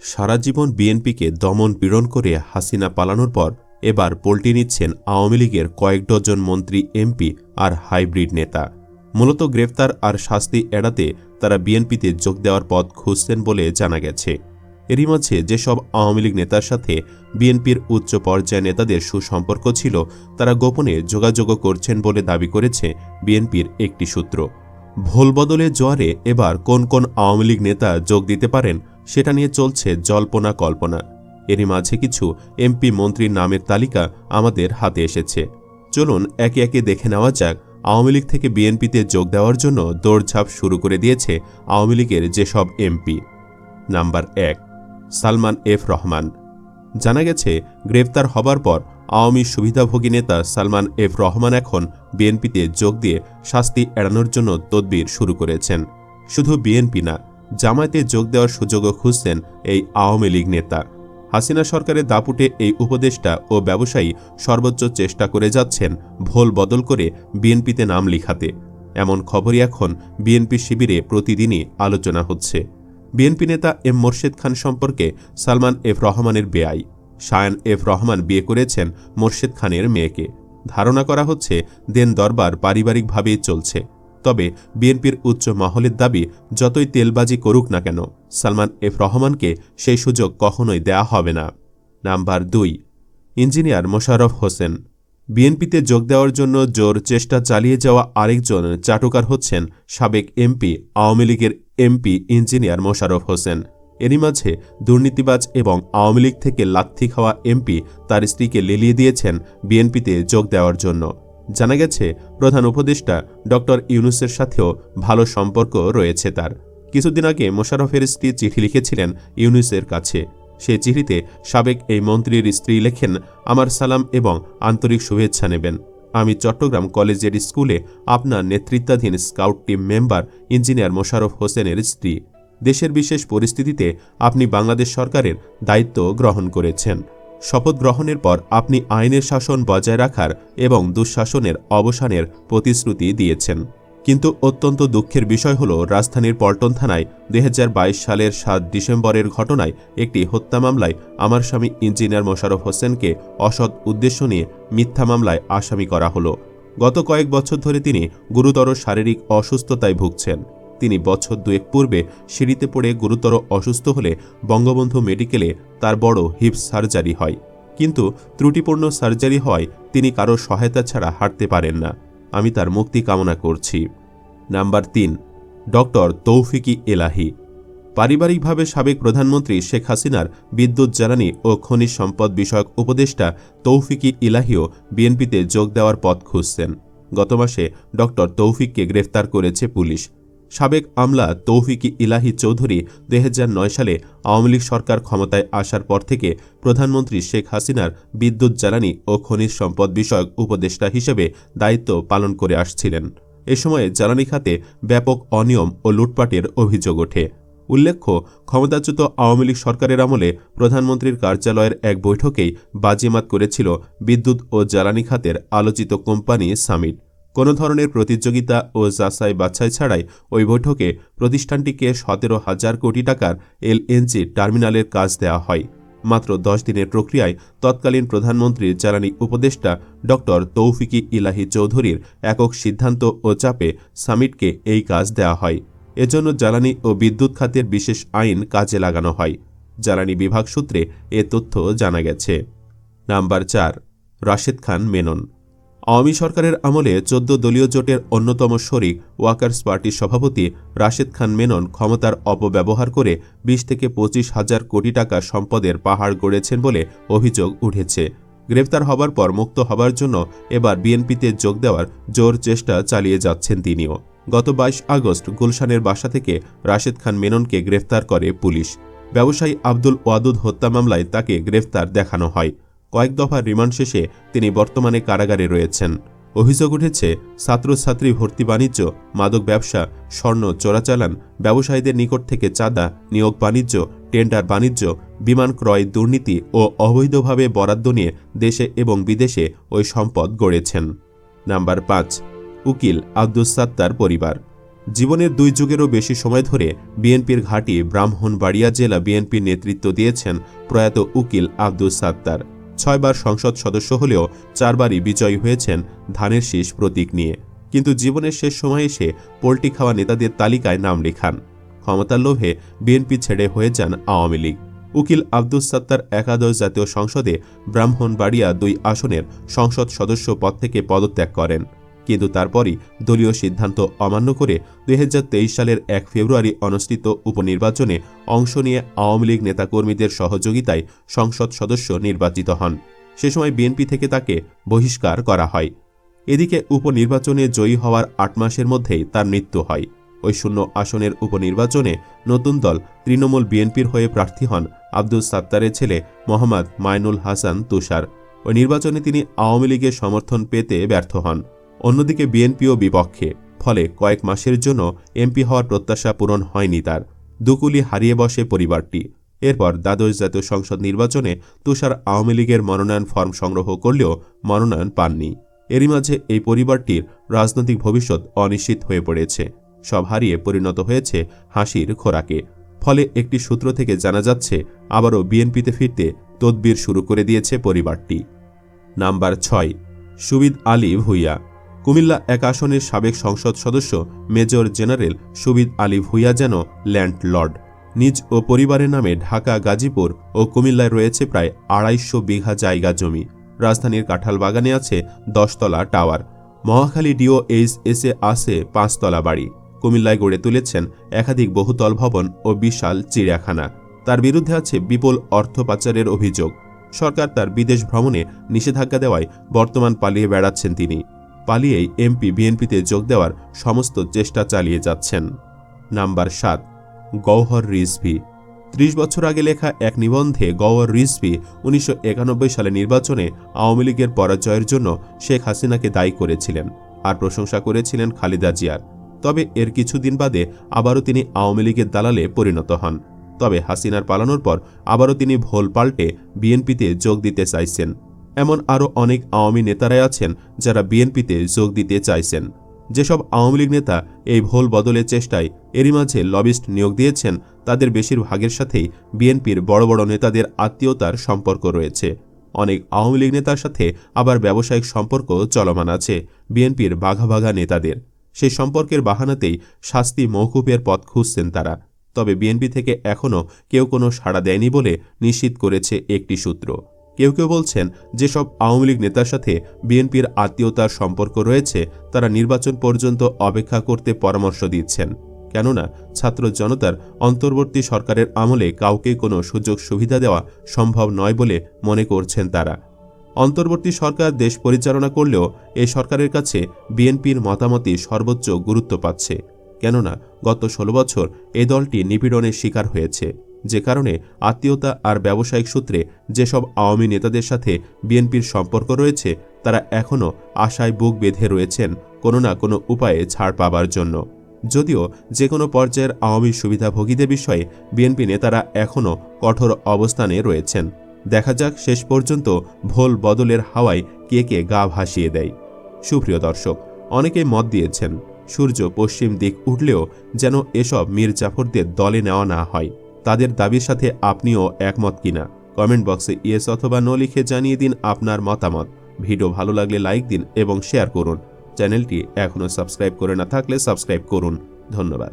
সারা জীবন বিএনপিকে দমন পীড়ন করে হাসিনা পালানোর পর এবার পল্টি নিচ্ছেন আওয়ামী লীগের কয়েক ডজন মন্ত্রী, এমপি আর হাইব্রিড নেতা। মূলত গ্রেফতার আর শাস্তি এড়াতে তারা বিএনপিতে যোগ দেওয়ার পথ খুঁজছেন বলে জানা গেছে। এরই মাঝে যেসব আওয়ামী লীগ নেতার সাথে বিএনপির উচ্চ পর্যায়ের নেতাদের সুসম্পর্ক ছিল, তারা গোপনে যোগাযোগও করছেন বলে দাবি করেছে বিএনপির একটি সূত্র। ভোল বদলের জোয়ারে এবার কোন কোন আওয়ামী লীগ নেতা যোগ দিতে পারেন সেটা নিয়ে চলছে জল্পনা কল্পনা। এরই মাঝে কিছু এমপি মন্ত্রীর নামের তালিকা আমাদের হাতে এসেছে। চলুন একে একে দেখে নেওয়া যাক আওয়ামী লীগ থেকে বিএনপিতে যোগ দেওয়ার জন্য দৌড়ঝাঁপ শুরু করে দিয়েছে আওয়ামী লীগের যেসব MP. Number 1, Salman F Rahman. জানা গেছে গ্রেফতার হবার পর আওয়ামী সুবিধাভোগী নেতা সালমান এফ রহমান এখন বিএনপিতে যোগ দিয়ে শাস্তি এড়ানোর জন্য তদবির শুরু করেছেন। শুধু বিএনপি না, জামায়াতে যোগ দেওয়ার সুযোগও খুঁজছেন এই আওয়ামী লীগ নেতা। হাসিনা সরকারের দাপুটে এই উপদেষ্টা ও ব্যবসায়ী সর্বোচ্চ চেষ্টা করে যাচ্ছেন ভোল বদল করে বিএনপিতে নাম লিখাতে। এমন খবরই এখন বিএনপি শিবিরে প্রতিদিনই আলোচনা হচ্ছে। বিএনপি নেতা এম মোর্শেদ খান সম্পর্কে সালমান এফ রহমানের বেয়াই শায়ান এফ রহমান বিয়ে করেছেন মোর্শেদ খানের মেয়েকে। ধারণা করা হচ্ছে দেন দরবার পারিবারিকভাবেই চলছে। তবে বিএনপির উচ্চ মহলের দাবি, যতই তেলবাজি করুক না কেন, সালমান এফ রহমানকে সেই সুযোগ কখনোই দেয়া হবে না। Number 2, engineer Mosharraf Hossain. বিএনপিতে যোগ দেওয়ার জন্য জোর চেষ্টা চালিয়ে যাওয়া আরেকজন চাটুকার হচ্ছেন সাবেক এমপি, আওয়ামী লীগের এমপি ইঞ্জিনিয়ার মোশাররফ হোসেন। এরই মাঝে দুর্নীতিবাজ এবং আওয়ামী লীগ থেকে লাথি খাওয়া এমপি তার স্ত্রীকে লেলিয়ে দিয়েছেন বিএনপিতে যোগ দেওয়ার জন্য। জানা গেছে প্রধান উপদেষ্টা ডক্টর ইউনূসের সাথেও ভালো সম্পর্ক রয়েছে তার। কিছুদিন আগে মোশাররফের স্ত্রী চিঠি লিখেছিলেন ইউনূসের কাছে। সেই চিঠিতে সাবেক এই মন্ত্রীর স্ত্রী লেখেন, আমার সালাম এবং আন্তরিক শুভেচ্ছা নেবেন। আমি চট্টগ্রাম কলেজের স্কুলে আপনার নেতৃত্বাধীন scout team member engineer Mosharraf হোসেনের স্ত্রী। দেশের বিশেষ পরিস্থিতিতে আপনি বাংলাদেশ সরকারের দায়িত্ব গ্রহণ করেছেন। শপথ গ্রহণের পর আপনি আইনের শাসন বজায় রাখার এবং দুঃশাসনের অবসানের প্রতিশ্রুতি দিয়েছেন। কিন্তু অত্যন্ত দুঃখের বিষয় হল, রাজধানীর পল্টন থানায় 2022 সালের 7 ডিসেম্বরের ঘটনায় একটি হত্যা মামলায় আমার স্বামী ইঞ্জিনিয়ার মোশাররফ হোসেনকে অসৎ উদ্দেশ্য নিয়ে মিথ্যা মামলায় আসামি করা হলো। গত কয়েক বছর ধরে তিনি গুরুতর শারীরিক অসুস্থতায় ভুগছেন। তিনি বছর 2 পূর্বে সিঁড়িতে পড়ে গুরুতর অসুস্থ হলে বঙ্গবন্ধু মেডিকেলে তার বড় হিপ সার্জারি হয়। কিন্তু ত্রুটিপূর্ণ সার্জারি হওয়ায় তিনি কারো সহায়তা ছাড়া হাঁটতে পারেন না। আমি তার মুক্তি কামনা করছি। নাম্বার 3, ডক্টর তৌফিক এলাহী। পারিবারিকভাবে সাবেক প্রধানমন্ত্রী শেখ হাসিনার বিদ্যুৎ, জ্বালানি ও খনিজ সম্পদ বিষয়ক উপদেষ্টা তৌফিক এলাহীও বিএনপিতে যোগ দেওয়ার পথ খুঁজছেন। গত মাসে ডক্টর তৌফিককে গ্রেফতার করেছে পুলিশ। সাবেক আমলা তৌফিক এলাহী চৌধুরী 2009 সালে আওয়ামী লীগ সরকার ক্ষমতায় আসার পর থেকে প্রধানমন্ত্রী শেখ হাসিনার বিদ্যুৎ, জ্বালানি ও খনিজ সম্পদ বিষয়ক উপদেষ্টা হিসেবে দায়িত্ব পালন করে আসছিলেন। এ সময়ে জ্বালানি খাতে ব্যাপক অনিয়ম ও লুটপাটের অভিযোগ ওঠে। উল্লেখ্য, ক্ষমতাচ্যুত আওয়ামী লীগ সরকারের আমলে প্রধানমন্ত্রীর কার্যালয়ের এক বৈঠকেই বাজিমাত করেছিল বিদ্যুৎ ও জ্বালানি খাতের আলোচিত কোম্পানি সামিট। কোনো ধরনের প্রতিযোগিতা ও যাচাই বাছাই ছাড়াই ওই বৈঠকে প্রতিষ্ঠানটিকে 17,000 কোটি টাকার এলএনজি টার্মিনালের কাজ দেওয়া হয়। মাত্র 10 দিনের প্রক্রিয়ায় তৎকালীন প্রধানমন্ত্রীর জ্বালানি উপদেষ্টা ডক্টর তৌফিক এলাহী চৌধুরীর একক সিদ্ধান্ত ও চাপে সামিটকে এই কাজ দেওয়া হয়। এজন্য জ্বালানি ও বিদ্যুৎ খাতের বিশেষ আইন কাজে লাগানো হয়। জ্বালানি বিভাগ সূত্রে এ তথ্য জানা গেছে। নাম্বার 4, রাশেদ খান মেনন। আওয়ামী সরকারের আমলে 14 দলীয় জোটের অন্যতম শরিক ওয়ার্কার্স পার্টির সভাপতি রাশেদ খান মেনন ক্ষমতার অপব্যবহার করে 20 থেকে 25,000 কোটি টাকা সম্পদের পাহাড় গড়েছেন বলে অভিযোগ উঠেছে। গ্রেফতার হবার পর মুক্ত হবার জন্য এবার বিএনপিতে যোগ দেওয়ার জোর চেষ্টা চালিয়ে যাচ্ছেন তিনিও। গত 22 আগস্ট গুলশানের বাসা থেকে রাশেদ খান মেননকে গ্রেফতার করে পুলিশ। ব্যবসায়ী আব্দুল ওয়াদুদ হত্যা মামলায় তাকে গ্রেফতার দেখানো হয়। কয়েক দফা রিমান্ড শেষে তিনি বর্তমানে কারাগারে রয়েছেন। অভিযোগ উঠেছে ছাত্রছাত্রী ভর্তি বাণিজ্য, মাদক ব্যবসা, স্বর্ণ চোরাচালান, ব্যবসায়ীদের নিকট থেকে চাঁদা, নিয়োগ বাণিজ্য, টেন্ডার বাণিজ্য, বিমান ক্রয় দুর্নীতি ও অবৈধভাবে বরাদ্দ নিয়ে দেশে এবং বিদেশে ওই সম্পদ গড়েছেন। নাম্বার 5, উকিল আব্দুস সাত্তার পরিবার। জীবনের 2 যুগেরও বেশি সময় ধরে বিএনপির ঘাঁটি ব্রাহ্মণবাড়িয়া জেলা বিএনপির নেতৃত্ব দিয়েছেন প্রয়াত উকিল আব্দুস সাত্তার। 6 বার সংসদ সদস্য হলেও 4 বারই বিজয়ী হয়েছেন ধানের শীষ প্রতীক নিয়ে। কিন্তু জীবনের শেষ সময়ে এসে পোল্টি খাওয়া নেতাদের তালিকায় নাম লেখান। ক্ষমতার লোভে বিএনপি ছেড়ে হয়ে যান আওয়ামী লীগ। উকিল আব্দুস সাত্তার একাদশ জাতীয় সংসদে ব্রাহ্মণবাড়িয়া 2 আসনের সংসদ সদস্য পদ থেকে পদত্যাগ করেন। কিন্তু তারপরই দলীয় সিদ্ধান্ত অমান্য করে 2023 সালের 1 ফেব্রুয়ারি অনুষ্ঠিত উপনির্বাচনে অংশ নিয়ে আওয়ামী লীগ নেতাকর্মীদের সহযোগিতায় সংসদ সদস্য নির্বাচিত হন। সে সময় বিএনপি থেকে তাকে বহিষ্কার করা হয়। এদিকে উপনির্বাচনে জয়ী হওয়ার 8 মাসের মধ্যেই তার মৃত্যু হয়। ওই শূন্য আসনের উপনির্বাচনে নতুন দল তৃণমূল বিএনপির হয়ে প্রার্থী হন আব্দুস সাত্তারের ছেলে মোহাম্মদ মাইনুল হাসান তুষার। ওই নির্বাচনে তিনি আওয়ামী লীগের সমর্থন পেতে ব্যর্থ হন। অন্যদিকে বিএনপিও বিপক্ষে, ফলে কয়েক মাসের জন্য এমপি হওয়ার প্রত্যাশা পূরণ হয়নি তার। দুকুলি হারিয়ে বসে পরিবারটি। এরপর দ্বাদশ জাতীয় সংসদ নির্বাচনে তুষার আওয়ামী লীগের মনোনয়ন ফর্ম সংগ্রহ করলেও মনোনয়ন পাননি। এরই মাঝে এই পরিবারটির রাজনৈতিক ভবিষ্যৎ অনিশ্চিত হয়ে পড়েছে। সব হারিয়ে পরিণত হয়েছে হাসির খোরাকে। ফলে একটি সূত্র থেকে জানা যাচ্ছে আবারও বিএনপিতে ফিরতে তদবির শুরু করে দিয়েছে পরিবারটি। নাম্বার 6, সুবিদ আলী ভূঁইয়া। কুমিল্লা 1 আসনের সাবেক সংসদ সদস্য মেজর জেনারেল সুবিদ আলী ভূঁইয়া যেন ল্যান্ডলর্ড। নিজ ও পরিবারের নামে ঢাকা, গাজীপুর ও কুমিল্লায় রয়েছে প্রায় 250 বিঘা জায়গা জমি। রাজধানীর কাঁঠাল বাগানে আছে 10 তলা টাওয়ার। মহাখালী DOHS-এ আছে 5 তলা বাড়ি। কুমিল্লায় গড়ে তুলেছেন একাধিক বহুতল ভবন ও বিশাল চিড়িয়াখানা। তার বিরুদ্ধে আছে বিপুল অর্থ পাচারের অভিযোগ। সরকার তার বিদেশ ভ্রমণে নিষেধাজ্ঞা দেওয়ায় বর্তমান পালিয়ে বেড়াচ্ছেন তিনি। পালিয়েই এমপি বিএনপিতে যোগ দেওয়ার সমস্ত চেষ্টা চালিয়ে যাচ্ছেন। নাম্বার 7, গওহর রিজভী। 30 বছর আগে লেখা এক নিবন্ধে গওহর রিজভী 1991 সালে নির্বাচনে আওয়ামী লীগের পরাজয়ের জন্য শেখ হাসিনাকে দায়ী করেছিলেন আর প্রশংসা করেছিলেন খালেদা জিয়ার। তবে এর কিছুদিন বাদে আবারও তিনি আওয়ামী লীগের দালালে পরিণত হন। তবে হাসিনার পালানোর পর আবারও তিনি ভোল পাল্টে বিএনপিতে যোগ দিতে চাইছেন। এমন আরও অনেক আওয়ামী নেতারাই আছেন যারা বিএনপিতে যোগ দিতে চাইছেন। যেসব আওয়ামী লীগ নেতা এই ভোল বদলের চেষ্টায় এরই মাঝে লবিস্ট নিয়োগ দিয়েছেন, তাদের বেশিরভাগের সাথেই বিএনপির বড় বড় নেতাদের আত্মীয়তার সম্পর্ক রয়েছে। অনেক আওয়ামী লীগ নেতার সাথে আবার ব্যবসায়িক সম্পর্ক চলমান আছে বিএনপির বাঘা বাঘা নেতাদের। সেই সম্পর্কের বাহানাতেই শাস্তি মওকুফের পথ খুঁজছেন তারা। তবে বিএনপি থেকে এখনও কেউ কোনো সাড়া দেয়নি বলে নিশ্চিত করেছে একটি সূত্র। কেউ কেউ বলছেন, যেসব আওয়ামী লীগ নেতার সাথে বিএনপির আত্মীয়তার সম্পর্ক রয়েছে তারা নির্বাচন পর্যন্ত অপেক্ষা করতে পরামর্শ দিচ্ছেন। কেননা ছাত্র জনতার অন্তর্বর্তী সরকারের আমলে কাউকে কোনো সুযোগ সুবিধা দেওয়া সম্ভব নয় বলে মনে করছেন তারা। অন্তর্বর্তী সরকার দেশ পরিচালনা করলেও এই সরকারের কাছে বিএনপির মতামতই সর্বোচ্চ গুরুত্ব পাচ্ছে। কেননা গত 16 বছর এই দলটি নিপীড়নের শিকার হয়েছে, যে কারণে আত্মীয়তা আর ব্যবসায়িক সূত্রে যেসব আওয়ামী নেতাদের সাথে বিএনপির সম্পর্ক রয়েছে তারা এখনও আশায় বুক বেঁধে রয়েছেন কোনো না কোনো উপায়ে ছাড় পাবার জন্য। যদিও যে কোনো পর্যায়ের আওয়ামী সুবিধাভোগীদের বিষয়ে বিএনপি নেতারা এখনও কঠোর অবস্থানে রয়েছেন। দেখা যাক শেষ পর্যন্ত ভোল বদলের হাওয়ায় কে কে গা ভাসিয়ে দেয়। সুপ্রিয় দর্শক, অনেকেই মত দিয়েছেন সূর্য পশ্চিম দিক উঠলেও যেন এসব মীর জাফরদের দলে নেওয়া না হয়। তাদের দাবির সাথে আপনিও একমত কিনা কমেন্ট বক্সে ইয়েস অথবা নো লিখে জানিয়ে দিন আপনার মতামত। ভিডিও ভালো লাগলে লাইক দিন এবং শেয়ার করুন। চ্যানেলটি এখনও সাবস্ক্রাইব করে না থাকলে সাবস্ক্রাইব করুন। ধন্যবাদ।